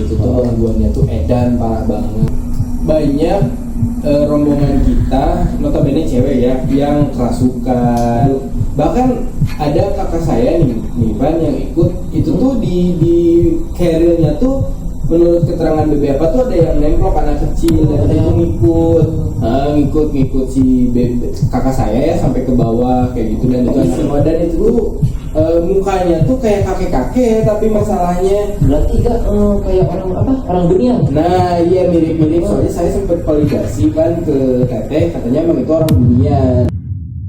itu tuh gangguannya tuh edan parah banget. Banyak rombongan kita, notabene cewek ya, yang kerasukan. Bahkan ada kakak saya nih Pan yang ikut itu tuh di carrier-nya tuh menurut keterangan BB apa tuh ada yang nemplok anak kecil dan itu ngikut si kakak saya ya sampai ke bawah kayak gitu, dan itu semua, dan itu tuh mukanya tuh kayak kakek-kakek tapi masalahnya berarti gak kayak orang dunia. Nah iya mirip-mirip, soalnya saya sempat validasi kan ke teteh, katanya emang itu orang dunia.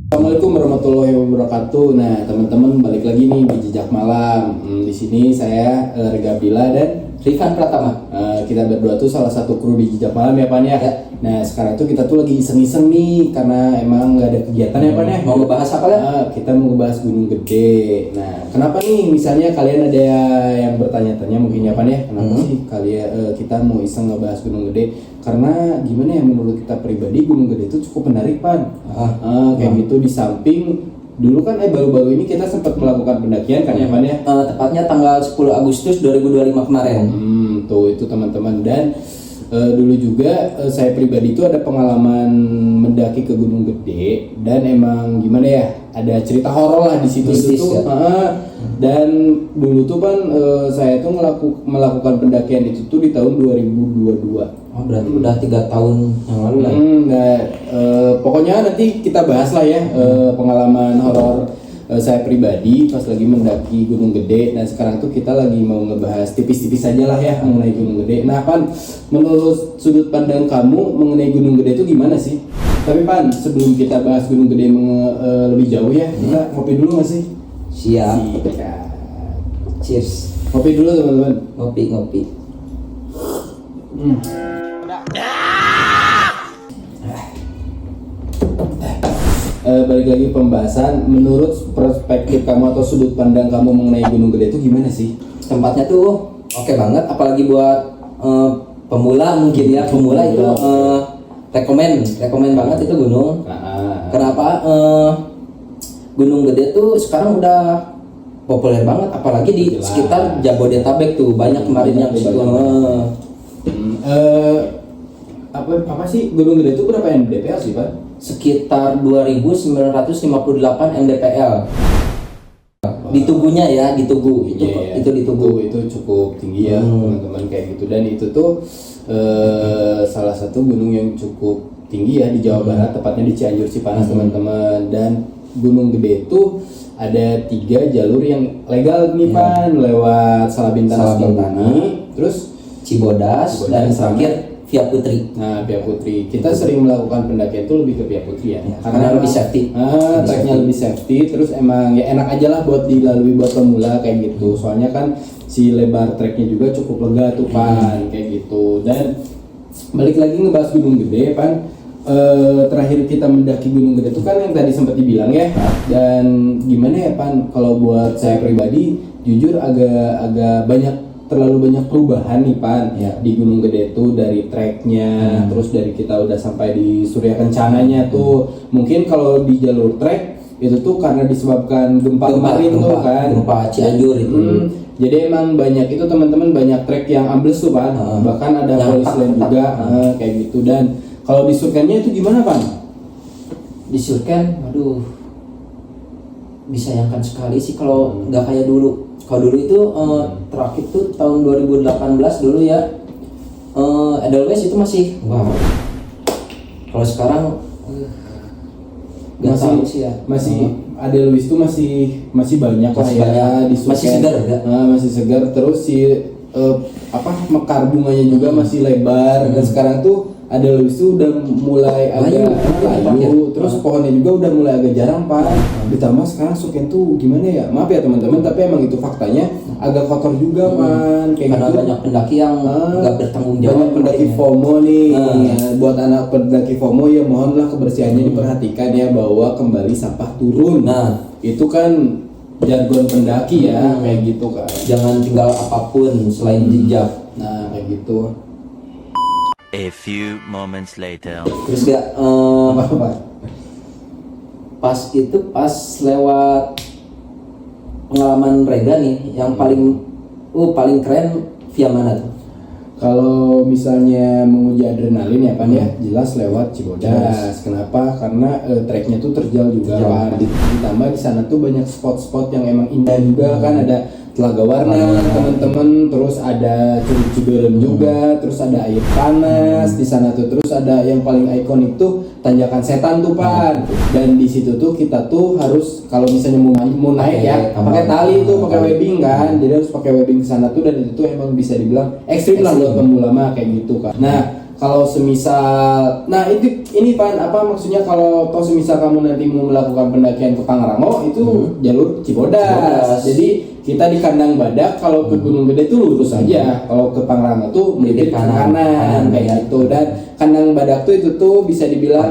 Assalamualaikum warahmatullahi wabarakatuh. Nah teman-teman, balik lagi nih di Jejak Malam. Di sini saya Rega Abdillah dan Rifan Pratama. Kita berdua tuh salah satu kru di Jejak Malam ya Pan ya. Nah sekarang tuh kita tuh lagi iseng-iseng nih karena emang nggak ada kegiatan ya Pan ya. Mau ngebahas apa ya? Kita mau ngebahas Gunung Gede. Nah kenapa nih misalnya kalian ada yang bertanya-tanya mungkin ya Pan ya, kenapa sih kalian kita mau iseng ngebahas Gunung Gede? Karena gimana ya, menurut kita pribadi Gunung Gede itu cukup menarik Pan. Kayak gitu, di samping dulu kan baru-baru ini kita sempat melakukan pendakian kan ya Pan ya. Tepatnya tanggal 10 Agustus 2025 kemarin. Tuh itu teman-teman, dan dulu juga saya pribadi itu ada pengalaman mendaki ke Gunung Gede, dan emang gimana ya, ada cerita horor lah di situ tuh. Dan dulu tuh Pan saya tuh melakukan pendakian itu tuh di tahun 2022. Oh, berarti udah 3 tahun yang lalu lah. Pokoknya nanti kita bahas lah ya pengalaman horor saya pribadi pas lagi mendaki Gunung Gede. Nah sekarang tuh kita lagi mau ngebahas tipis-tipis aja lah ya mengenai Gunung Gede. Nah Pan, menurut sudut pandang kamu mengenai Gunung Gede itu gimana sih? Tapi Pan, sebelum kita bahas Gunung Gede lebih jauh ya, kita ngopi dulu nggak sih? Siap. Cheers. Ngopi dulu teman-teman. Ngopi. Balik lagi pembahasan, menurut perspektif kamu atau sudut pandang kamu mengenai Gunung Gede itu gimana sih? Tempatnya tuh oke banget, apalagi buat pemula mungkin ya. Pemula itu rekomen banget itu gunung. Kenapa? Gunung Gede tuh sekarang udah populer banget, apalagi di sekitar Jabodetabek tuh banyak kemarin yang di situ. Apa sih Gunung Gede itu berapa mdpl sih Pak? Sekitar 2.958 mdpl di tubuhnya ya, di tubuh itu di tubuh itu cukup tinggi ya teman-teman kayak gitu. Dan itu tuh salah satu gunung yang cukup tinggi ya di Jawa Barat, tepatnya di Cianjur Cipanas teman-teman. Dan Gunung Gede itu ada 3 jalur yang legal nih Pan, lewat Salabintang, terus Cibodas dan terakhir Via Putri. Nah, Via Putri. Kita sering melakukan pendakian itu lebih ke Via Putri ya. Karena lebih safety. Treknya lebih safety, terus emang ya enak aja lah buat dilalui buat pemula kayak gitu. Soalnya kan si lebar treknya juga cukup lega tuh Pan, kayak gitu. Dan balik lagi ngebahas Gunung Gede Pan. Terakhir kita mendaki Gunung Gede itu kan yang tadi sempat dibilang ya. Dan gimana ya Pan, kalau buat saya pribadi jujur agak terlalu banyak perubahan nih Pan di Gunung Gede tuh, dari treknya, terus dari kita udah sampai di Surya Kencananya tuh. Mungkin kalau di jalur trek itu tuh karena disebabkan gempa kemarin tuh kan, gempa Cianjur itu. Jadi emang banyak itu teman-teman, banyak trek yang ambles tuh Pan. Bahkan ada polisi juga kayak gitu. Dan kalau di Surkennya itu gimana Pan? Di Surken, aduh, disayangkan sekali sih kalau nggak kayak dulu. Kalau dulu itu terakhir tuh tahun 2018 dulu ya, Edelweiss itu masih wow. Kalau sekarang nggak tahu sih ya. Masih Edelweiss itu masih banyak lah ya di Surken. Masih segar ya? Masih segar. Terus si mekar bunganya juga masih lebar. Dan sekarang tuh Edelweiss itu udah mulai agak layu, terus pohonnya juga udah mulai agak jarang Pak. Ditambah sekarang Surken tuh gimana ya, maaf ya teman-teman, tapi emang itu faktanya agak kotor juga Pan, kayak karena gitu. Banyak pendaki yang nggak bertanggung jawab. Banyak pendaki FOMO nih. Buat anak pendaki FOMO ya mohonlah kebersihannya diperhatikan ya, bahwa kembali sampah turun. Nah itu kan jargon pendaki ya, kayak gitu kan. Jangan tinggal apapun selain jejak. Nah kayak gitu. A few moments later. Terus gak pas lewat pengalaman Rega nih, yang paling keren via mana tuh? Kalau misalnya menguji adrenalin ya Pan ya, jelas lewat Cibodas. Kenapa? Karena treknya tuh terjal juga Pan. Ditambah di sana tuh banyak spot-spot yang emang indah juga kan, ada Telaga Warna teman-teman, terus ada Curug Ciberem juga, terus ada air panas di sana tuh, terus ada yang paling ikonik tuh Tanjakan Setan tuh Pan. Dan di situ tuh kita tuh harus kalau misalnya mau naik ya pakai tali tuh, pakai webbing kan, jadi harus pakai webbing ke sana tuh, dan itu tuh emang bisa dibilang ekstrim lah buat pemula mah kayak gitu kan. Nah kalau semisal, nah ini Pan, apa maksudnya kalau toh semisal kamu nanti mau melakukan pendakian ke Pangrango itu jalur Cibodas. Jadi kita di kandang Badak, kalau ke Gunung Gede itu lurus aja, kalau ke Pangrango tuh melipir ke kanan kayak gitu. Dan kandang Badak tuh itu tuh bisa dibilang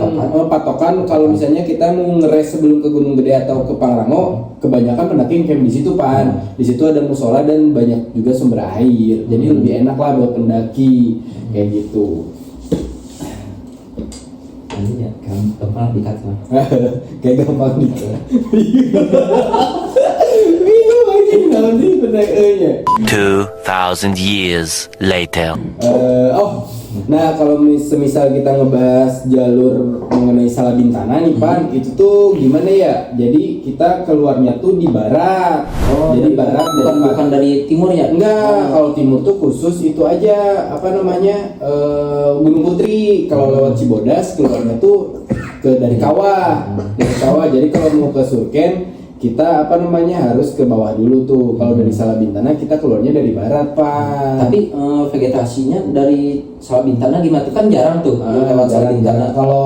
patokan kalau misalnya kita mau ngeres sebelum ke Gunung Gede atau ke Pangrango, kebanyakan pendaki camp di situ Pan. Di situ ada musola dan banyak juga sumber air, jadi lebih enak lah buat pendaki kayak gitu. Ini ya gampang dikat mah. Kayak gampang gitu. Bingung aja nanti pendaki-nya. 2,000 years later. Nah kalau semisal kita ngebahas jalur mengenai Salabintana nih Pan, itu tuh gimana ya? Jadi kita keluarnya tuh di barat. Jadi barat bukan dari timur ya? Enggak, kalau timur tuh khusus itu aja apa namanya Gunung Putri. Kalau lewat Cibodas keluarnya tuh dari Kawah, Jadi kalau mau ke Surken kita apa namanya harus ke bawah dulu tuh. Kalau dari Salabintana kita keluarnya dari barat Pak. Tapi vegetasinya dari Salabintana gimana tuh, kan jarang tuh lewat Salabintana. Kalau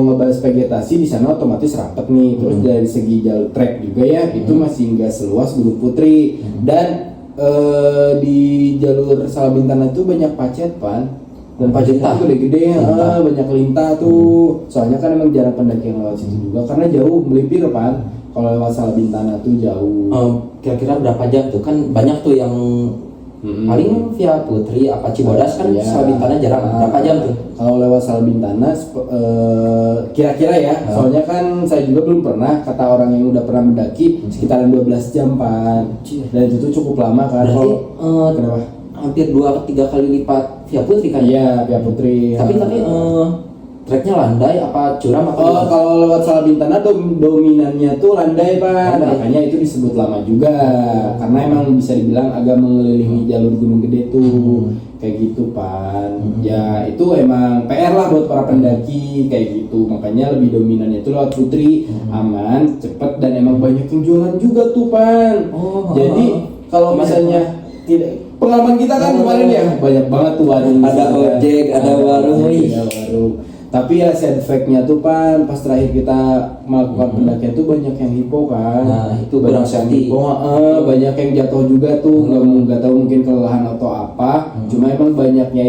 ngebahas vegetasi di sana otomatis rapet nih. Terus dari segi jalur trek juga ya itu masih nggak seluas Gunung Putri. Dan di jalur Salabintana itu banyak pacet Pan. Dan pacetnya tuh gede-gede, banyak lintah tuh. Soalnya kan emang jarang pendaki yang lewat situ juga karena jauh melipir Pan. Kalau lewat Salabintana tuh jauh. Kira-kira berapa jam tuh? Kan banyak tuh yang paling via Putri apa Cibodas kan, Salabintana jarang. Berapa jam tuh? Kalau lewat Salabintana kira-kira ya, soalnya kan saya juga belum pernah, kata orang yang udah pernah mendaki sekitaran 12 jam Pan. Dan itu tuh cukup lama kan. Berarti kenapa? Hampir 2-3 kali lipat via Putri kan? Iya, via Putri. Tapi treknya landai apa curam apa? Kalau lewat Salabintana dominannya tuh landai Pak. Makanya itu disebut lama juga. Karena emang bisa dibilang agak mengelilingi jalur Gunung Gede tuh. Kayak gitu Pak. Ya itu emang PR lah buat para pendaki kayak gitu. Makanya lebih dominannya itu lewat Putri, aman, cepet, dan emang banyak yang jualan juga tuh Pan. Jadi kalau misalnya tidak, pengalaman kita kan kemarin ya banyak banget tuh warung. Ada ojek, ada warung. Ada warung. Tapi ya side fact-nya tuh Pan, pas terakhir kita melakukan pendakian tuh banyak yang hipo kan. Nah itu banyak kurang yang hipo, banyak yang jatuh juga tuh, nggak tahu mungkin kelelahan atau apa. Cuma emang banyaknya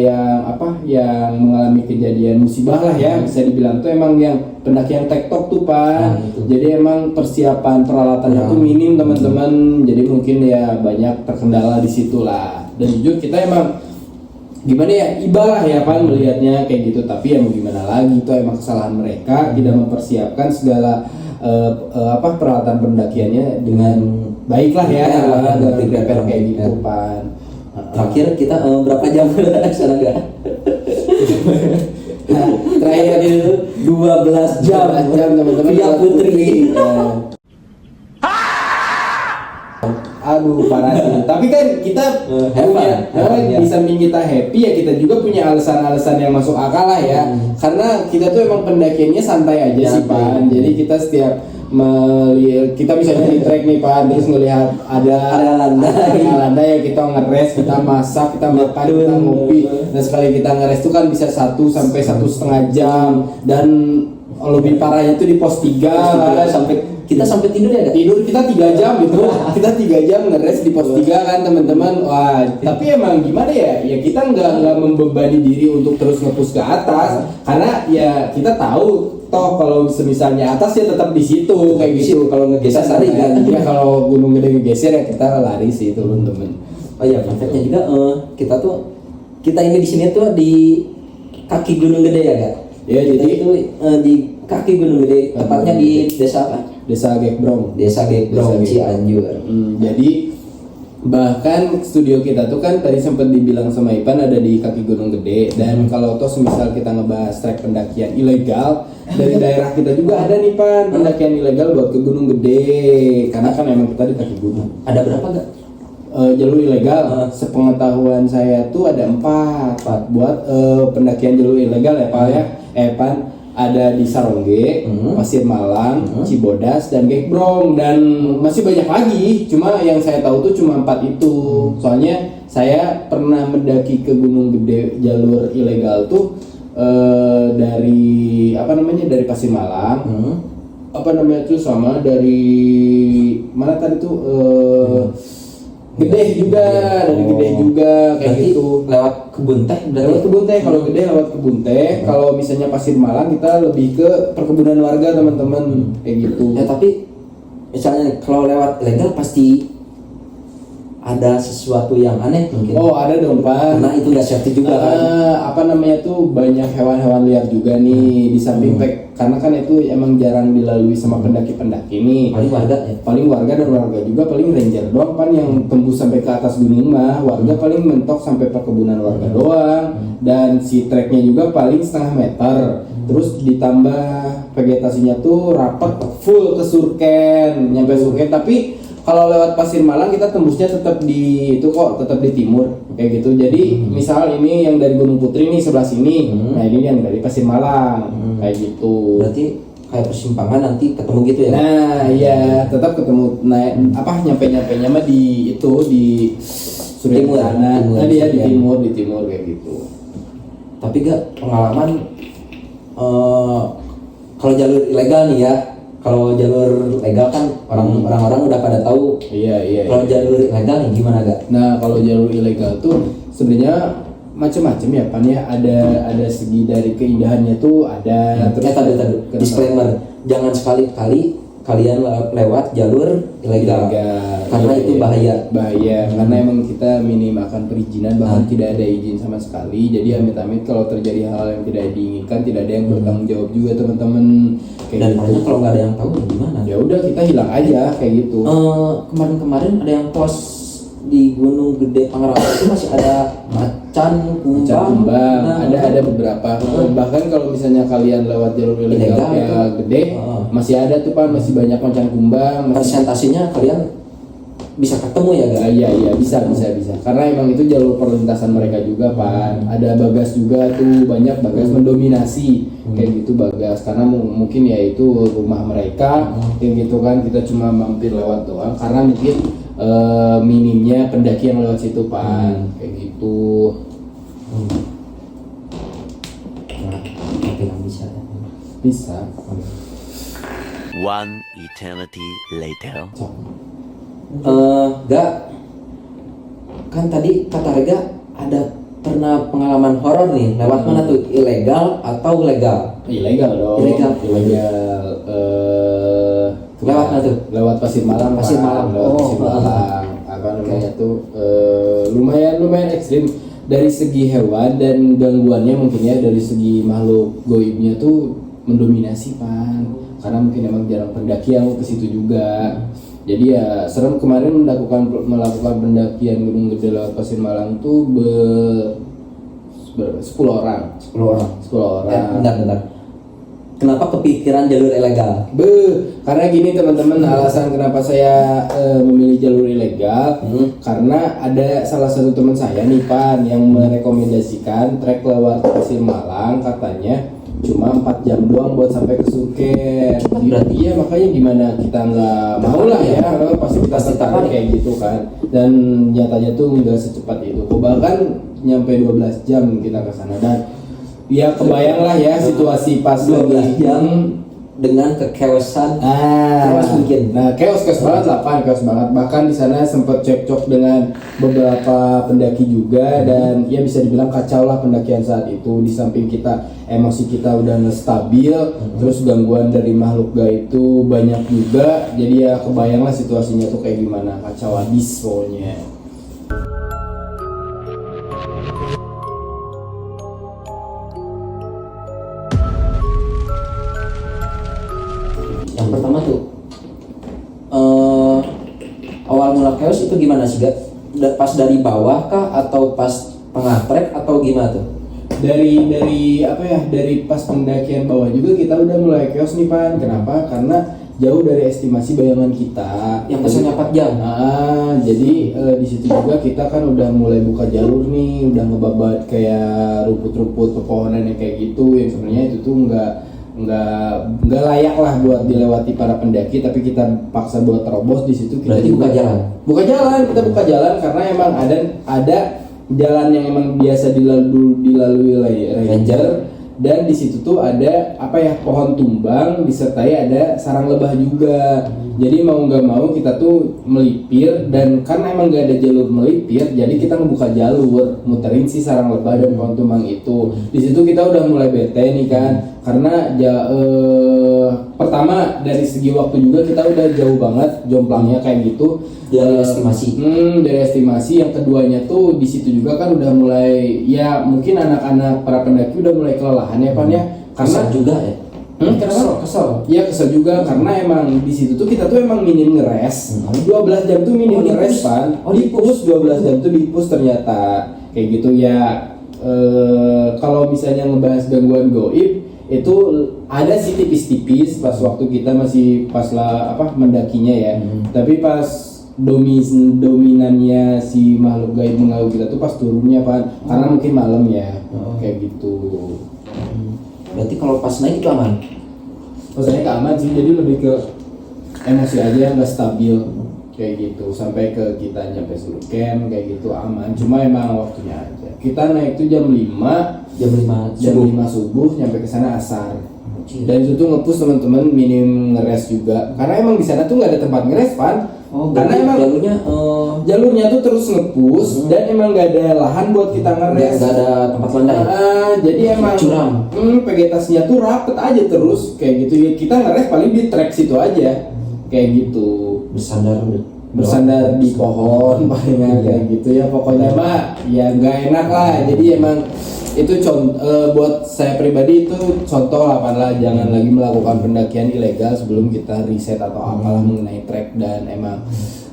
yang mengalami kejadian musibah lah ya, bisa dibilang tuh emang yang pendaki yang tektok tuh Pan. Jadi emang persiapan peralatannya tuh minim teman-teman. Jadi mungkin ya banyak terkendala di situ lah. Dan jujur kita emang gimana ya, ibalah ya Pan melihatnya kayak gitu. Tapi ya mau gimana lagi, itu emang kesalahan mereka tidak mempersiapkan segala peralatan pendakiannya dengan baik lah ya, dengan prepare kayak gitu Pan. Terakhir kita berapa jam sana enggak? Terakhir 12 jam teman-teman via Putri. Aduh parah sih. Tapi kan kita punya di samping kita happy ya, kita juga punya alasan-alasan yang masuk akal lah ya. Karena kita tuh emang pendakiannya santai aja sih Pan. Jadi kita setiap kita misalnya di trek nih Pan, terus ngelihat ada landai ya, kita ngeres, kita masak, kita makan, kita ngopi. Dan sekali kita ngeres tuh kan bisa 1 sampai 1,5 jam. Dan lebih parahnya tuh di pos 3 kan, kita sampai tidur ya gak? Tidur kita 3 jam gitu. Kita 3 jam ngeres di pos 3 kan teman-teman. Wah, tapi emang gimana ya? Ya kita nggak membebani diri untuk terus nge-push ke atas, karena ya kita tahu toh kalau semisalnya atas ya tetap di situ kayak gitu. Kalau ngegeser lari kan. Ya kalau gunung gede ngegeser ya kita lari sih teman-teman. Oh iya, efeknya juga kita ini di sini tuh di kaki Gunung Gede ya gak? Ya jadi itu di kaki Gunung Gede, tepatnya di desa apa? Desa Gekbrong. Desa Gekbrong Cianjur. Jadi Bahkan studio kita tuh kan tadi sempat dibilang sama Ipan ada di kaki Gunung Gede, dan kalau toh semisal kita ngebahas trek pendakian ilegal dari daerah kita juga ada nih Pan, pendakian ilegal buat ke Gunung Gede, karena kan emang kita di kaki gunung. Ada berapa gak? Jalur ilegal, sepengetahuan saya tuh ada 4 buat pendakian jalur ilegal ya Pak ya. Pan ada di Sarongge, Pasir Malang, Cibodas, dan Gekbrong, dan masih banyak lagi. Cuma yang saya tahu tuh cuma 4 itu. Soalnya saya pernah mendaki ke Gunung Gede jalur ilegal tuh dari dari Pasir Malang, sama dari mana tadi tuh Gede juga, dari Gede juga kayak Berarti gitu. lewat Kebun Teh berarti. Lewat Kebun Teh, kalau Gede lewat Kebun Teh. Kalau misalnya Pasir Malang kita lebih ke perkebunan warga teman-teman kayak gitu. Ya tapi misalnya kalau lewat ilegal pasti ada sesuatu yang aneh mungkin. Oh ada dong Pak. Karena itu nggak safety juga kan. Banyak hewan-hewan liar juga nih di samping karena kan itu emang jarang dilalui sama pendaki-pendaki nih. Paling warga ya. Paling warga dan warga juga paling ranger doang Pan yang tembus sampai ke atas gunung mah. Warga paling mentok sampai perkebunan warga doang, dan si treknya juga paling setengah meter. Terus ditambah vegetasinya tuh rapat full ke Surken, nyampe Surken. Tapi kalau lewat Pasir Malang kita tembusnya tetap di timur kayak gitu. Jadi misal ini yang dari Gunung Putri nih sebelah sini, nah ini yang dari Pasir Malang kayak gitu. Berarti kayak persimpangan nanti ketemu gitu ya. Nah iya tetap ketemu. Nyampe-nya mah di Surya Timur, sana. timur, Nah dia di Surya. timur kayak gitu. Tapi gak pengalaman kalau jalur ilegal nih ya. Kalau jalur legal kan orang-orang udah pada tahu. Iya. Kalau jalur ilegal nih gimana gak? Nah kalau jalur ilegal tuh sebenarnya macam-macam ya Pan ya. Ada segi dari keindahannya tuh ada. Tadi disclaimer, jangan sekali-kali kalian lewat jalur ilegal. Karena itu bahaya. Karena emang kita minim akan perizinan, bahkan tidak ada izin sama sekali. Jadi amit-amit kalau terjadi hal yang tidak diinginkan, tidak ada yang bertanggung jawab juga teman-teman kayak Dan gitu. paling kalau nggak ada yang tahu gimana? Ya udah kita hilang aja kayak gitu. Kemarin ada yang post di Gunung Gede Pangrango itu masih ada macan kumbang. Nah, ada beberapa. Bahkan kalau misalnya kalian lewat jalur ilegal ya Gede, masih ada tuh Pak, masih banyak macan kumbang. Presentasinya kalian bisa ketemu ya gak? Iya bisa. Karena emang itu jalur perlintasan mereka juga Pak. Ada bagas juga tuh, banyak bagas mendominasi kayak gitu bagas. Karena mungkin ya itu rumah mereka kayak gitu kan. Kita cuma mampir lewat doang. Karena mungkin minimnya pendaki yang lewat situ Pak kayak gitu. Nah, tapi nggak bisa. One eternity later. Gak kan tadi kata Rega ada pernah pengalaman horor nih lewat mana tuh, ilegal atau legal? Ilegal dong. Ilegal. Lewat mana tuh? Lewat Pasir Malang. Pasir Malang. Lewat Pasir Malang. Lumayan ekstrim dari segi hewan dan gangguannya, mungkin ya dari segi makhluk goibnya tuh mendominasi Pan. Karena mungkin emang jarang pendaki yang ke situ juga. Jadi ya serem. Kemarin melakukan pendakian Gunung Gede lewat Pasir Malang tuh 10 orang. 10 orang. Bentar. Kenapa kepikiran jalur ilegal? Karena gini teman-teman, alasan kenapa saya memilih jalur ilegal karena ada salah satu teman saya nih Pan yang merekomendasikan trek lewat Pasir Malang, katanya cuma 4 jam doang buat sampai ke Surken. Berarti iya, makanya gimana kita nggak mau lah ya, karena pasti kita tertarik kayak gitu kan. Dan nyatanya tuh nggak secepat itu. Bahkan nyampe 12 jam kita ke sana. Dan ya kebayang lah ya situasi pas 12 jam dengan kekeosan. Chaos mungkin. Nah, chaos banget lah Pan, chaos banget. Bahkan di sana sempat cekcok dengan beberapa pendaki juga, dan ya bisa dibilang kacau lah pendakian saat itu. Di samping kita emosi kita udah nggak stabil, terus gangguan dari makhluk gaib itu banyak juga. Jadi ya kebayang lah situasinya tuh kayak gimana, kacau habis pokoknya. Yang pertama tuh awal mula chaos itu gimana sih Gak? pas dari bawah kah atau pas tengah trek atau gimana tuh? Dari apa ya, dari pas pendakian bawah juga kita udah mulai chaos nih Pan. Kenapa? Karena jauh dari estimasi bayangan kita Yang pesannya 4 jam. jadi di situ juga kita kan udah mulai buka jalur nih, udah ngebabat kayak rumput-rumput pepohonan yang kayak gitu, yang sebenarnya itu tuh nggak layak lah buat dilewati para pendaki, tapi kita paksa buat terobos di situ. Kita Berarti buka jalan. Kita buka jalan karena emang ada jalan yang emang biasa dilalui ranger, dan di situ tuh ada apa ya, pohon tumbang disertai ada sarang lebah juga. Jadi mau nggak mau kita tuh melipir, dan karena emang nggak ada jalur melipir, jadi kita ngebuka jalur muterin si sarang lebah dan pohon tumbang itu. Di situ kita udah mulai bete nih kan, karena pertama dari segi waktu juga kita udah jauh banget jomplangnya kayak gitu. Dari estimasi. Dari estimasi. Yang keduanya tuh di situ juga kan udah mulai, ya mungkin anak-anak para pendaki udah mulai kelelahan ya Pan ya, karena Kesel juga ya. Kesel. Iya kesel juga karena emang di situ tuh kita tuh emang minim ngeres. 12 jam tuh minim ngeres Pan. Dipus 12 jam tuh dipus ternyata kayak gitu ya. Kalau misalnya ngebahas gangguan goib itu ada sih tipis-tipis pas waktu kita masih pas lah apa mendakinya ya. Tapi pas dominannya si makhluk gaib mengganggu kita tuh pas turunnya Pan, karena mungkin malam ya. Kayak gitu. Berarti kalau pas naik itu aman. Maksudnya keaman sih, jadi lebih ke emosi aja nggak stabil kayak gitu sampai ke kita nyampe suruh camp kayak gitu aman. Cuma emang waktunya aja. Kita naik tuh jam 5 subuh nyampe ke sana asar. Dan itu tuh ngepush teman-teman minim ngeres juga. Karena emang di sana tuh nggak ada tempat ngeres Pan. Karena emang jalurnya tuh terus ngepush dan emang nggak ada lahan buat kita ngeres. Nggak ada tempat landai. Jadi emang curam. Vegetasinya tuh rapet aja terus kayak gitu ya. Kita ngeres paling di trek situ aja kayak gitu. Bersandar di pohon palingan kayak gitu ya. Pokoknya mah ya nggak enak lah. Jadi emang itu buat saya pribadi itu contoh lah Pan lah, jangan lagi melakukan pendakian ilegal sebelum kita riset atau apalah mengenai trek dan emang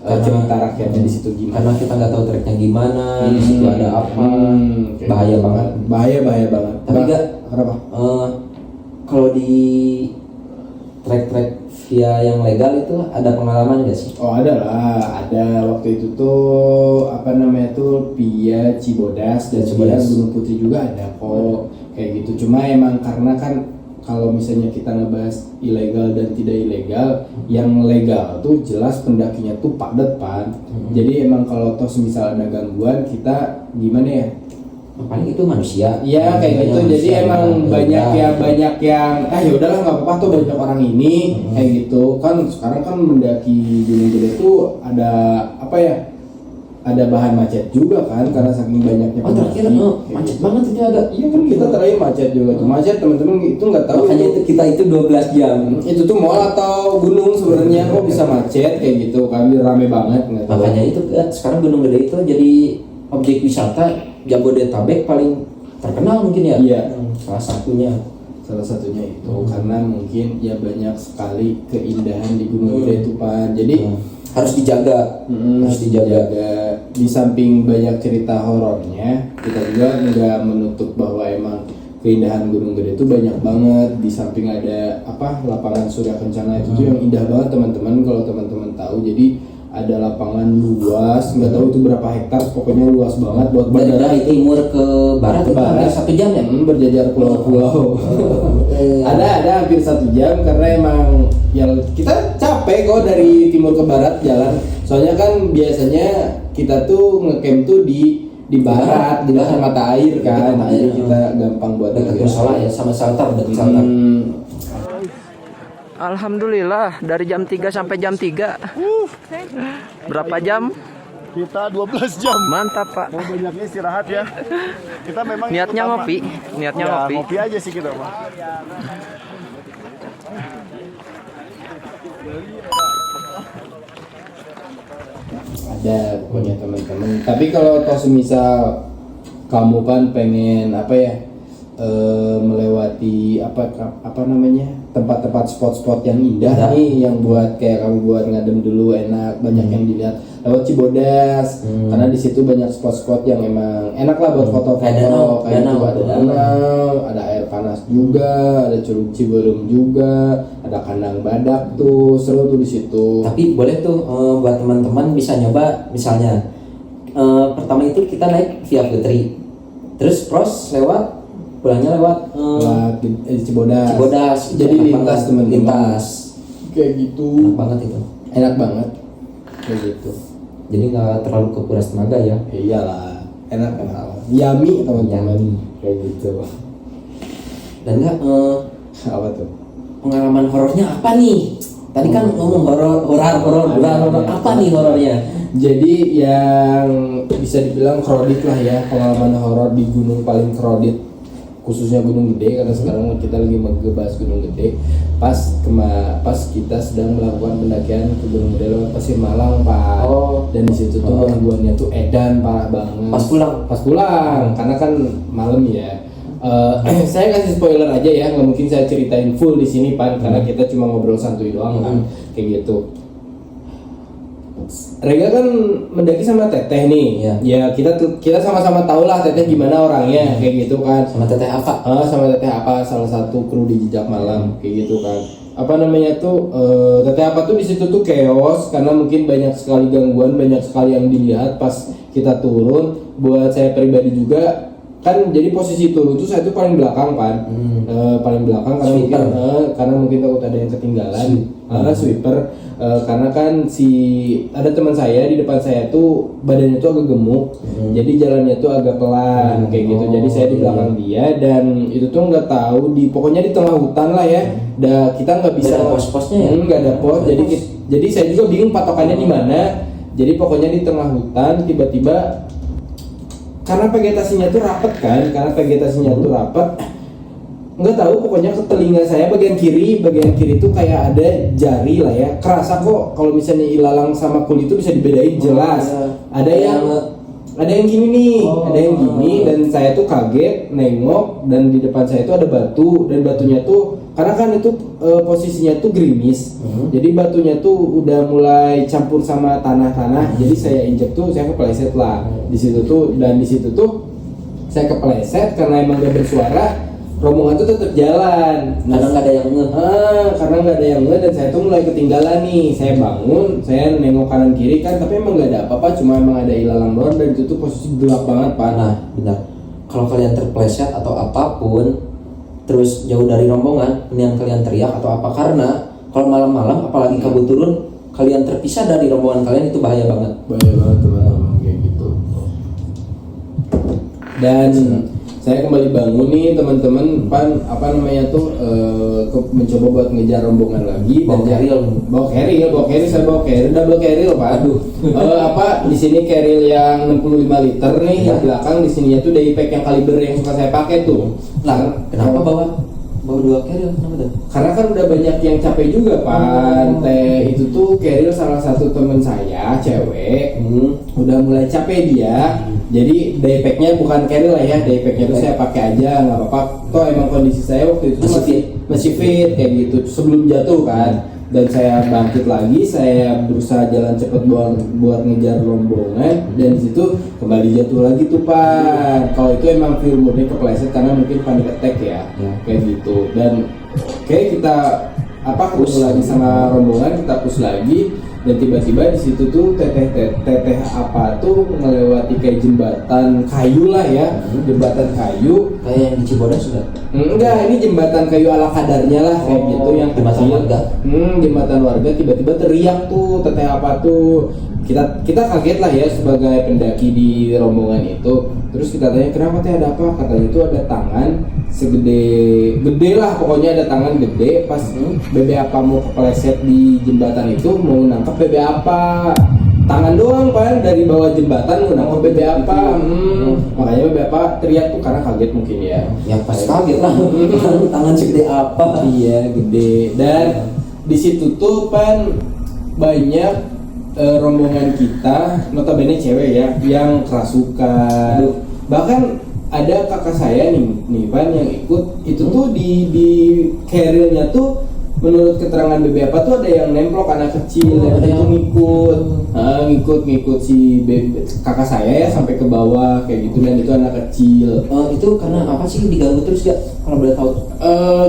cerita rakyatnya di situ gimana. Karena kita nggak tahu treknya gimana, di situ ada apa, bahaya gitu. banget. Bahaya banget. Tapi enggak, kenapa? Kalau di trek-trek via yang legal itu ada pengalaman nggak sih? Oh ada lah, ada waktu itu tuh apa namanya tuh via Cibodas dan via Gunung Putri juga ada kok kayak gitu. Cuma emang karena kan kalau misalnya kita ngebahas ilegal dan tidak ilegal, yang legal tuh jelas pendakinya tuh padat Pan. Jadi emang kalau toh misal ada gangguan kita gimana ya? Paling itu manusia. Iya kayak gitu. Jadi emang banyak yang ya udahlah nggak apa-apa tuh banyak orang ini kayak gitu kan. Sekarang kan mendaki Gunung Gede tuh ada apa ya? Ada bahan macet juga kan karena saking banyaknya. Terakhir macet banget itu ada. Iya kan kita terakhir macet juga tuh. Macet teman-teman itu nggak tahu. Makanya itu kita 12 jam. Itu tuh mall atau gunung sebenarnya kok bisa macet kayak gitu kan, rame banget nggak tahu. Makanya itu sekarang Gunung Gede itu jadi objek wisata Jabodetabek paling terkenal mungkin ya. Iya. Salah satunya itu karena mungkin ya banyak sekali keindahan di Gunung Gede itu Pan. Jadi harus dijaga. Harus dijaga. Di samping banyak cerita horornya, kita juga nggak menutup bahwa emang keindahan Gunung Gede itu banyak banget. Di samping ada apa lapangan Surya Kencana itu tuh yang indah banget teman-teman kalau teman-teman tahu. Jadi ada lapangan luas, nggak tahu itu berapa hektar, pokoknya luas banget buat dari timur ke barat itu hampir 1 jam ya, berjajar pulau-pulau. ada hampir 1 jam karena emang ya kita capek kok dari timur ke barat jalan. Soalnya kan biasanya kita tuh ngecamp tuh di barat, di dekat mata air kan. Jadi kita gampang buat dekat musola ya, sama shelter dekat shelter. Alhamdulillah dari jam 3 sampai jam 3. Berapa jam? Kita 12 jam. Mantap Pak. Mau banyaknya istirahat ya. Kita memang Niatnya utama. ngopi, niatnya Ya, ngopi. ngopi aja sih kita mah. Ada pokoknya teman-teman. Tapi kalau toh semisal kamu kan pengen apa ya melewati apa namanya tempat-tempat spot-spot yang indah nih, yang buat kayak kamu buat ngadem dulu enak, banyak yang dilihat, lewat Cibodas karena di situ banyak spot-spot yang emang enak lah buat foto-foto Kayak danau, kayak gitu. danau. Ada danau, ada air panas juga, ada Curug Ciberem juga, ada kandang badak tuh, seru tuh di situ. Tapi boleh tuh buat teman-teman bisa nyoba misalnya pertama itu kita naik via Putri, terus cross lewat pulangnya lewat Lewat Cibodas. Cibodas. Jadi Enak lintas banget. teman-teman. Lintas. Kayak gitu. Enak banget itu. Enak banget. Kayak gitu. Jadi nggak terlalu kekuras tenaga ya. Iyalah, enak. Yummy teman-teman. Yummy. Kayak gitu. Dan nggak Apa tuh? pengalaman horornya apa nih? Tadi kan ngomong horor apa nih horornya? Jadi yang bisa dibilang crowded lah ya, pengalaman horor di gunung paling crowded, khususnya Gunung Gede karena sekarang kita lagi ngebahas Gunung Gede. Pas kita sedang melakukan pendakian ke Gunung Gede lewat Pasir Malang, Pak. Oh. Dan di situ tuh gangguannya tuh edan parah banget. Pas pulang karena kan malam ya. Saya kasih spoiler aja ya, nggak mungkin saya ceritain full di sini Pan, karena kita cuma ngobrol santuy doang kan, kayak gitu. Rega kan mendaki sama Teteh nih, ya kita sama-sama tahu lah Teteh gimana orangnya, kayak gitu kan. Sama Teteh apa? Sama Teteh apa, salah satu kru di Jejak Malam, kayak gitu kan. Apa namanya tuh, Teteh apa tuh di situ tuh chaos karena mungkin banyak sekali gangguan, banyak sekali yang dilihat pas kita turun. Buat saya pribadi juga kan, jadi posisi turun tuh saya tuh paling belakang kan, paling belakang karena mungkin takut ada yang ketinggalan, sweeper. Karena kan ada teman saya di depan saya tuh badannya tuh agak gemuk, jadi jalannya tuh agak pelan kayak gitu. Jadi saya di belakang dia dan itu tuh nggak tahu pokoknya di tengah hutan lah ya. Kita nggak bisa ada pos-posnya ya? Nggak ada pos. Jadi saya juga bingung patokannya di mana. Jadi pokoknya di tengah hutan tiba-tiba karena vegetasinya tuh rapet kan, nggak tahu pokoknya ke telinga saya bagian kiri tuh kayak ada jari lah ya, kerasa kok kalau misalnya ilalang sama kulit itu bisa dibedain jelas. Ada yang gini nih, dan saya tuh kaget nengok dan di depan saya tuh ada batu, dan batunya tuh karena kan itu posisinya tuh gerimis, jadi batunya tuh udah mulai campur sama tanah, jadi saya injek tuh saya kepleset lah di situ tuh, dan di situ tuh saya kepleset karena emang gak bersuara. Rombongan tuh tetap jalan Karena nggak ada yang ngeh. Dan saya tuh mulai ketinggalan nih. Saya bangun, saya nengok kanan kiri kan, tapi emang nggak ada apa-apa, cuma emang ada ilalang doang, dan itu tuh posisi gelap banget Pak. Nah, benar. Kalau kalian terpleset atau apapun, terus jauh dari rombongan, mendingan kalian teriak atau apa, karena kalau malam-malam apalagi kabut turun, kalian terpisah dari rombongan kalian itu bahaya banget. Bahaya banget teman-teman kayak gitu. Dan saya kembali bangun nih teman-teman, apa namanya tuh mencoba buat ngejar rombongan lagi. Bawa carrier, saya bawa carrier, double carrier Pak. Aduh. Di sini carrier yang 65 liter nih, di belakang di sininya tuh daypack yang kaliber yang suka saya pakai tuh. Nah, kenapa bawa 2 carrier? Kenapa tuh? Karena kan udah banyak yang capek juga Pak. Itu tuh carrier salah satu temen saya cewek, udah mulai capek dia. Jadi daypacknya bukan carry lah ya, daypacknya itu saya pakai aja, nggak apa-apa. Toh emang kondisi saya waktu itu masih fit kayak gitu sebelum jatuh kan. Dan saya bangkit lagi, saya berusaha jalan cepat buat ngejar rombongan, dan di situ kembali jatuh lagi tuh Pak. Kalau itu emang feel murni kepleset karena mungkin panic attack ya, kayak gitu. Dan kita push lagi sama rombongan, kita push lagi. Dan tiba-tiba di situ tuh teteh apa tuh melewati kayak jembatan kayu lah ya, jembatan kayu kayak yang di Cibodas sudah. Enggak, ini jembatan kayu ala kadarnya lah kayak gitu, yang jembatan kecil. warga. Jembatan warga, tiba-tiba teriak tuh teteh apa tuh. Kita kaget lah ya sebagai pendaki di rombongan itu. Terus kita tanya kenapa teh, ada apa? Katanya itu ada tangan gede lah, pokoknya ada tangan gede pas bebe apa mau kepleset di jembatan itu, mau nangkep bebe apa. Tangan doang Pak, dari bawah jembatan mau nangkep bebe apa. Makanya bebe apa teriak tuh karena kaget mungkin ya. Ya pas kaget lah. Tangan segede apa? Iya, gede. Dan di situ tuh Pan banyak rombongan kita, notabene cewek ya, yang kerasukan. Bahkan ada kakak saya nih Pan yang ikut, itu tuh di carrier-nya tuh menurut keterangan BB apa tuh ada yang nemplok anak kecil dan itu ngikut si kakak saya ya sampai ke bawah kayak gitu, dan itu anak kecil. Itu karena apa sih diganggu terus gak kalau boleh tahu?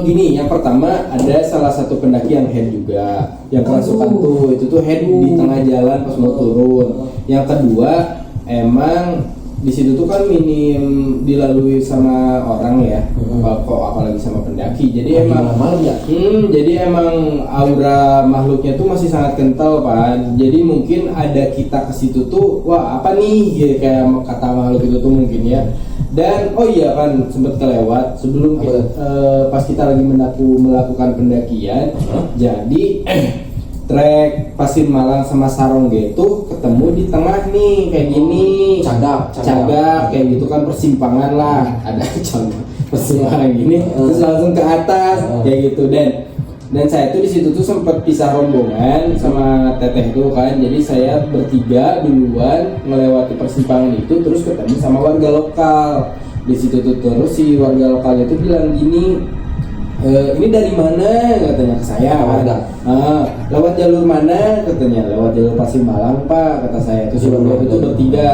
Gini, yang pertama ada salah satu pendaki yang head juga, yang kerasukan itu tuh head di tengah jalan pas mau turun. Yang kedua emang di situ tuh kan minim dilalui sama orang ya, apalagi sama pendaki. Jadi emang malam ya. Jadi emang aura makhluknya tuh masih sangat kental Pak. Jadi mungkin ada kita ke situ tuh, wah apa nih ya, kayak kata makhluk itu tuh mungkin ya. Dan oh iya kan sempat kelewat sebelum pas kita lagi melakukan pendakian. Jadi trek Pasir Malang sama Sarongge itu ketemu di tengah nih kayak gini, cagak kayak gitu kan, persimpangan lah, ada cagak persimpangan gini, terus langsung ke atas kayak gitu. Dan saya tuh di situ tuh sempat pisah rombongan sama teteh tuh kan, jadi saya bertiga duluan melewati persimpangan itu terus ketemu sama warga lokal di situ tuh. Terus si warga lokalnya tuh bilang gini, ini dari mana katanya ke saya, lewat jalur mana katanya, lewat jalur Pasir Malang Pak kata saya. Terus warga itu bertiga,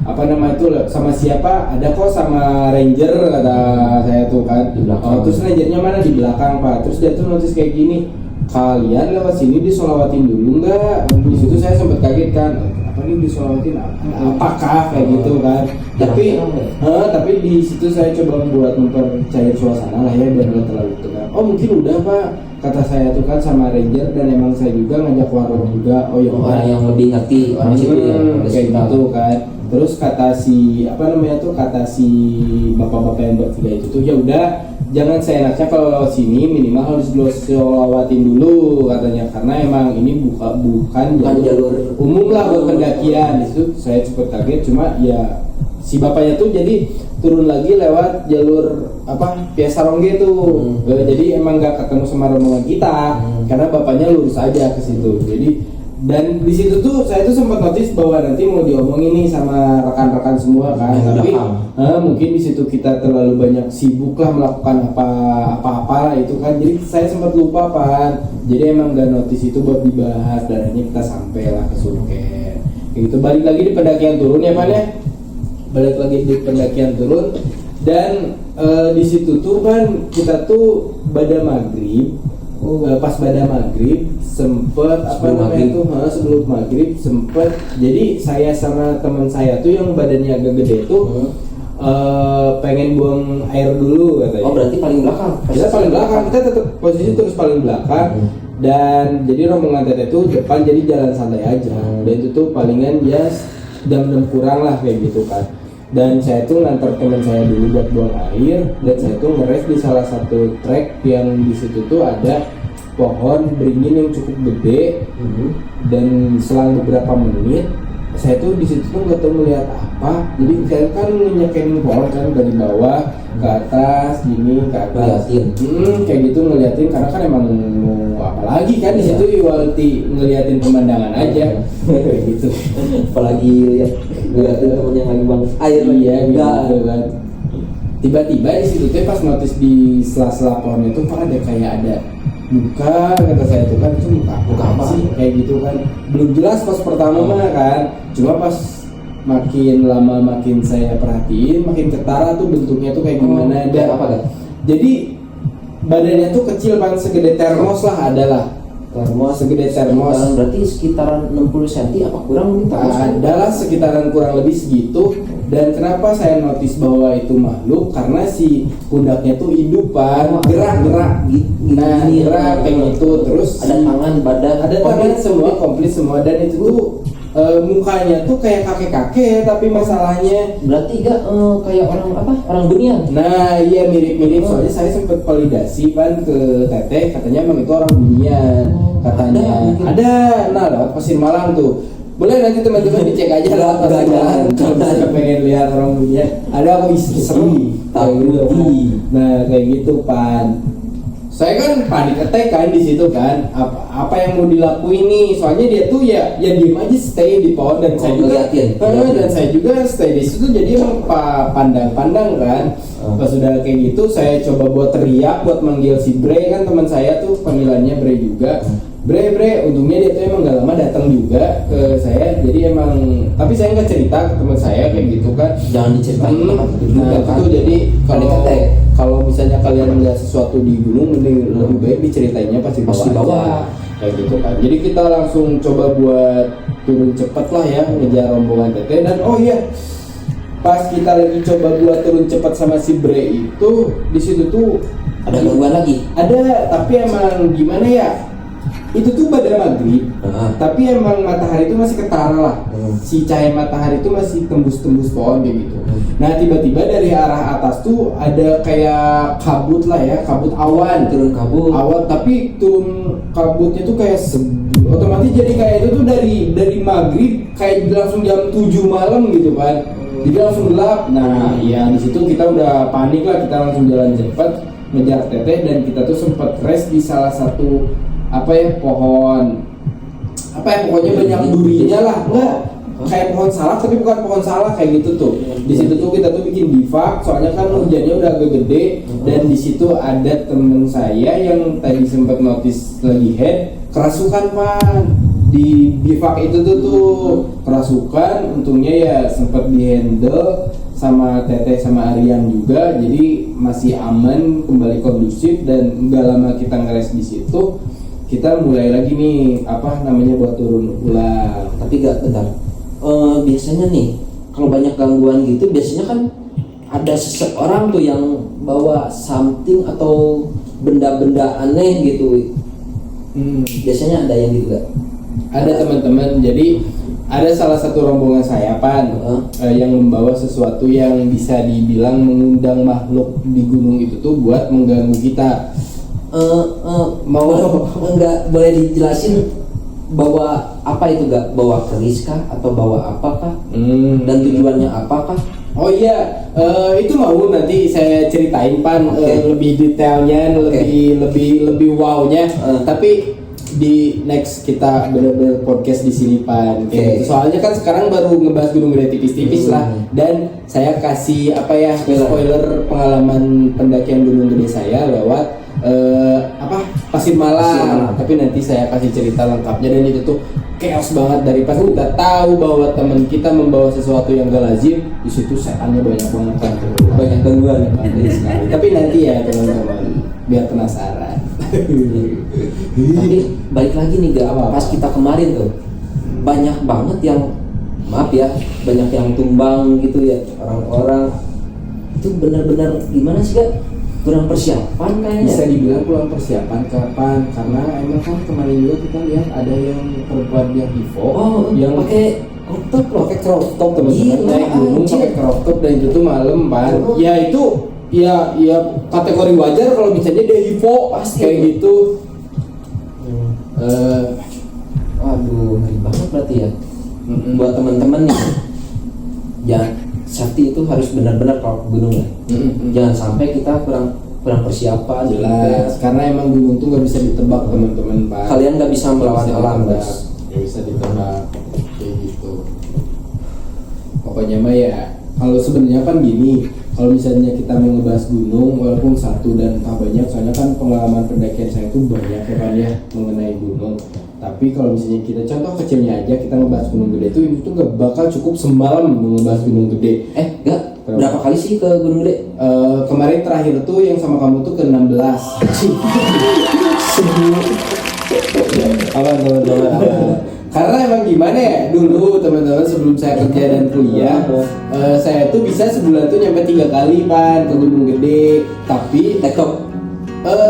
apa nama itu sama siapa, ada kok sama ranger kata saya tuh kan. Terus rangernya mana, di belakang Pak. Terus dia tuh notice kayak gini, kalian lewat sini disolawatin dulu nggak? Di situ saya sempat kaget kan, apa nih disolawatin, apakah kayak gitu kan. Tapi di situ saya coba buat mempercayai suasana lah ya, biar nggak terlalu tegang. Oh mungkin udah Pak kata saya tuh kan sama ranger, dan emang saya juga ngajak warung juga. Oh ya orang yang lebih ngerti orang situ ya, kayak gitu kan. Terus kata si bapak-bapak yang bertiga itu tuh, ya udah jangan seenaknya kalau lewat sini, minimal harus lewatin dulu katanya, karena emang ini bukan jalur umum lah buat pendakian. Di situ saya cukup kaget, cuma ya si bapaknya tuh jadi turun lagi lewat jalur Via Sarongge tuh. Jadi emang gak ketemu sama rombongan kita, karena bapaknya lurus aja ke situ. Jadi dan di situ tuh saya tuh sempat notice bahwa nanti mau diomongin nih sama rekan-rekan semua kan, tapi mungkin di situ kita terlalu banyak sibuk lah melakukan apa-apa itu kan, jadi saya sempat lupa Pak. Jadi emang gak notice itu buat dibahas, dan akhirnya kita sampai lah ke Surken gitu. Balik lagi di pendakian turun ya Pak ya, balik lagi di pendakian turun. Dan di situ tuh kan kita tuh pada maghrib, pas pada maghrib sempet sebelum maghrib sempet, jadi saya sama teman saya tuh yang badannya agak gede tuh pengen buang air dulu katanya. Oh berarti paling belakang? Kita paling belakang, kita tetap posisi terus paling belakang. Dan jadi rombongan teteh itu depan, jadi jalan santai aja. Dan itu tuh palingan ya jam-jam kurang lah kayak gitu kan. Dan saya tuh ngantar teman saya dulu buat buang air, dan saya tuh ngeres di salah satu trek yang di situ tuh ada pohon beringin yang cukup gede. Dan selang beberapa menit saya tuh di situ tuh nggak tahu melihat apa, jadi saya kan nyekenin pohon kan dari bawah ke atas gini ke atas, kayak gitu ngeliatin, karena kan emang apalagi kan di situ iwalti ngeliatin pemandangan aja kayak gitu. Apalagi ngeliatin temen yang lagi buang air gitu kan. Tiba-tiba di situ tuh pas notice di sela-sela pohon itu Pak ada kayak ada muka, kata saya tuh kan, itu muka apa sih kayak gitu kan. Belum jelas pas pertama mah kan, cuma pas makin lama makin saya perhatiin makin ketara tuh bentuknya tuh kayak gimana. Dan apa kan? Jadi badannya tuh kecil Pak, segede termos lah, adalah termos segede termos. Berarti sekitaran 60 cm apa kurang gitu? Adalah sekitaran kurang lebih segitu. Dan kenapa saya notice bahwa itu makhluk, karena si pundaknya tuh hidup Pak, gerak-gerak gitu. Nah, gerak kayak gitu. Terus ada tangan, badan, ada tangan semua, komplit semua. Dan itu tuh mukanya tuh kayak kakek-kakek, tapi masalahnya berarti gak kayak orang bunian. Nah iya mirip-mirip, soalnya saya sempat validasi Pan ke teteh, katanya emang itu orang bunian katanya. Ada, nah lewat Pasir Malang tuh. Boleh nanti teman-teman dicek aja lewat Pasir Malang kalau saya pengen lihat orang bunian. Ada aku istri kayak gitu. Nah kayak gitu Pan. saya kan panik attack kan di situ kan, apa yang mau dilakuin nih, soalnya dia tuh ya diem aja stay di pohon, dan saya juga dan saya juga stay di situ, jadi emang pandang-pandang kan. Pas sudah kayak gitu saya coba buat teriak, buat manggil si Bre, kan teman saya tuh panggilannya Bre juga. Bre, untungnya dia tuh emang gak lama datang juga ke saya, jadi emang, tapi saya nggak cerita ke teman saya kayak gitu kan. Jangan diceritain itu jadi kalau misalnya kalian melihat sesuatu di gunung, mending lebih baik diceritainnya pas di bawah kayak gitu kan. Jadi kita langsung coba buat turun cepat lah ya, ngejar rombongan Teteh. Dan oh iya, pas kita lagi coba buat turun cepat sama si Bre itu, di situ tuh ada gangguan lagi. Ada, tapi emang gimana ya, itu tuh pada maghrib, tapi emang matahari itu masih ketara lah. Si cahaya matahari itu masih tembus pohon kayak gitu. Nah tiba-tiba dari arah atas tuh ada kayak kabut lah ya, kabut awan, turun kabut. Awan, tapi turun kabutnya tuh kayak otomatis jadi kayak itu tuh dari maghrib kayak langsung jam 7 malam gitu kan. Jadi langsung gelap. Nah ya di situ kita udah panik lah, kita langsung jalan cepat ngejar Teteh, dan kita tuh sempat rest di salah satu pohon pokoknya banyak durinya lah, enggak kayak pohon salak tapi bukan pohon salak kayak gitu tuh. Di situ tuh kita tuh bikin bivak, soalnya kan hujannya udah agak gede, dan di situ ada temen saya yang tadi sempat notice lagi head kerasukan pan di bivak itu tuh kerasukan. Untungnya ya sempat dihandle sama Teteh sama Aryan juga, jadi masih aman, kembali kondusif, dan nggak lama kita ngeres di situ. Kita mulai lagi nih buat turun ulang. Tapi bentar. Biasanya nih kalau banyak gangguan gitu, biasanya kan ada seseorang tuh yang bawa something atau benda-benda aneh gitu. Biasanya ada yang gitu gak? Ada teman-teman, jadi ada salah satu rombongan saya yang membawa sesuatu yang bisa dibilang mengundang makhluk di gunung itu tuh buat mengganggu kita. Mau enggak boleh dijelasin bawa apa itu gak? Bawa keris kah atau bawa apakah? Dan tujuannya apakah? Oh iya, itu mau nanti saya ceritain pan, lebih detailnya, lebih wownya. Tapi di next kita bener-bener podcast di sini pan. Gitu. Soalnya kan sekarang baru ngebahas Gunung Gede tipis-tipis lah, dan saya kasih spoiler pengalaman pendakian Gunung Gede saya lewat Pasir Malang. Tapi nanti saya kasih cerita lengkapnya, dan itu tuh chaos banget. Dari pas kita tahu bahwa teman kita membawa sesuatu yang gak lazim, di situ setannya banyak banget kan, banyak gangguan sekali. Tapi nanti ya teman-teman, biar penasaran. Tapi balik lagi nih pas kita kemarin tuh banyak banget yang banyak yang tumbang gitu ya, orang-orang itu benar-benar gimana sih gak? Kurang persiapan kayaknya. Bisa dibilang kurang persiapan kapan? Karena emang kan kemarin juga kita lihat ada yang perempuan yang Vivo yang pakai crop top teman-teman, naik gunung pakai crop top, dan itu tuh malam pan. Ya itu ya kategori wajar kalau misalnya dia Vivo pasti kayak gitu. Waduh, ngeri banget berarti ya. Buat teman-teman nih, jangan safety itu harus benar-benar kalau gunung ya. Jangan sampai kita kurang persiapan. Jelas, karena emang gunung tuh nggak bisa ditebak teman-teman pak. Kalian nggak bisa melawan alam, nggak bisa ditebak kayak gitu. Pokoknya mah ya, kalau sebenarnya kan gini, kalau misalnya kita mau ngebahas gunung, walaupun satu dan tak banyak, soalnya kan pengalaman pendakian saya itu banyak ya kan ya mengenai gunung. Tapi kalau misalnya kita contoh kecilnya aja, kita ngebahas Gunung Gede itu gak bakal cukup semalam ngebahas Gunung Gede. Enggak. Berapa kali sih ke Gunung Gede? Kemarin terakhir tuh yang sama kamu tuh ke 16. Karena emang gimana ya, dulu teman-teman sebelum saya kerja dan kuliah, saya tuh bisa sebulan tuh nyampe 3 kali pan ke Gunung Gede. Tapi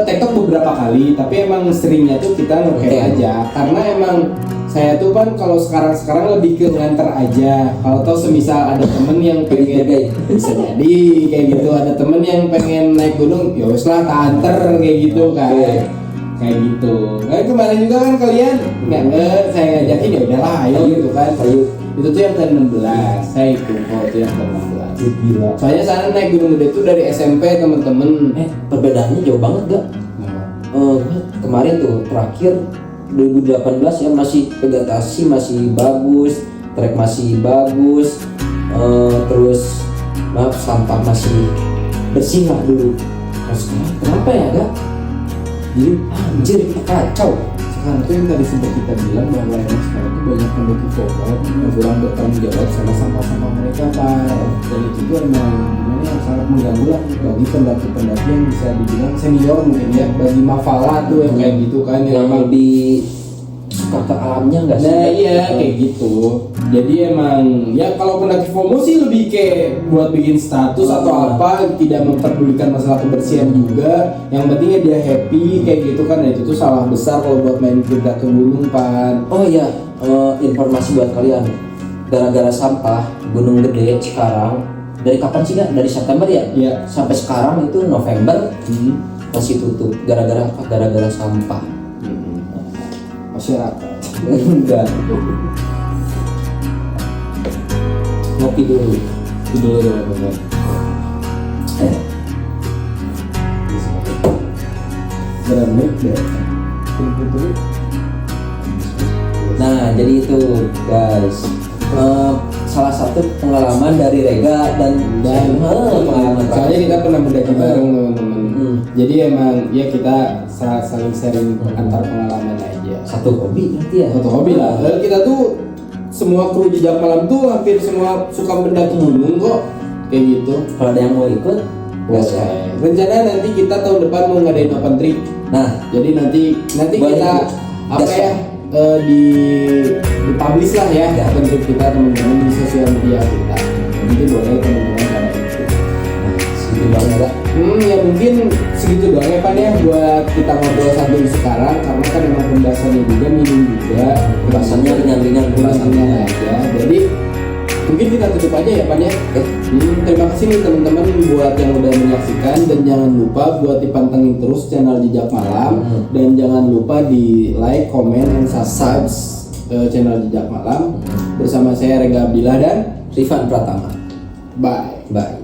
TikTok beberapa kali, tapi emang seringnya tuh kita ngecamp aja. Karena emang saya tuh kan kalau sekarang lebih ke nganter aja. Kalau tau semisal ada temen yang pengen bisa jadi kayak gitu, ada temen yang pengen naik gunung, ya wes lah anter kayak gitu kan. Kayak gitu. Kayak kemarin juga kan kalian saya ngajakin, ya udahlah ayo gitu kan. Itu tuh yang ke-16, saya ikut itu yang ke-16. Gila. Soalnya sana naik Gunung Gede itu dari SMP temen-temen. Perbedaannya jauh banget gak? kemarin tuh terakhir 2018 ya, masih vegetasi masih bagus, trek masih bagus, terus maaf sampah masih bersih lah dulu. Nah, sekarang kenapa ya gak? Jadi anjir kita kacau. Sekarang tuh yang tadi sempat kita bilang bahwa emang sekarang tuh banyak pendaki forward yang kurang bertanggung jawab sama sampah-sampah mereka Pak. Dan itu tuh emang gimana yang sangat mengganggu lah bagi pendaki-pendaki yang bisa dibilang senior mungkin ya, bagi Mafala tuh yang kayak gitu kan yang lebih suka ke alamnya nggak sih? Nah iya kayak gitu. Jadi emang ya kalau pendaki FOMO sih lebih kayak buat bikin status atau apa, tidak memperdulikan masalah kebersihan juga. Yang pentingnya dia happy kayak gitu kan. Nah itu tuh salah besar kalau buat main kita ke gunung Pan. Oh iya, informasi buat kalian. Gara-gara sampah Gunung Gede sekarang dari kapan sih nggak? Dari September ya? Iya. Sampai sekarang itu November masih tutup. Gara-gara apa? Gara-gara sampah. Masyarakat. Enggak. Ngopi dulu. Itu dulu teman-teman. Beramik deh. Nah, jadi itu guys. Salah satu pengalaman dari Rega dan pengalaman soalnya kita pernah mendaki bareng teman-teman. Jadi emang ya kita saling sharing antar pengalaman aja. satu hobi berarti ya. Satu hobi lah. Dan kita tuh semua kru jejak malam tuh hampir semua suka mendaki gunung kok. Kayak gitu. Kalau ada yang mau ikut, gas ya. Rencana nanti kita tahun depan mau ngadain open trip. Nah, Jadi nanti Boleh kita ikut. apa Gas ya di publish lah ya open trip kita teman-teman di sosial media kita. Jadi boleh teman-teman pada ikut. segitu doang ya. Ya mungkin segitu doang ya Pan ya buat kita ngobrol sampai sekarang, karena kan emang pembahasannya juga minim juga, Pembahasannya ringan-ringan, pembahasannya aja. Jadi mungkin kita tutup aja ya Pan ya. Terima kasih nih teman-teman buat yang udah menyaksikan, dan jangan lupa buat dipantengin terus channel Jejak Malam, dan jangan lupa di like, comment, and subscribe channel Jejak Malam. Bersama saya Rega Abdillah dan Rifan Pratama. bye. Bye.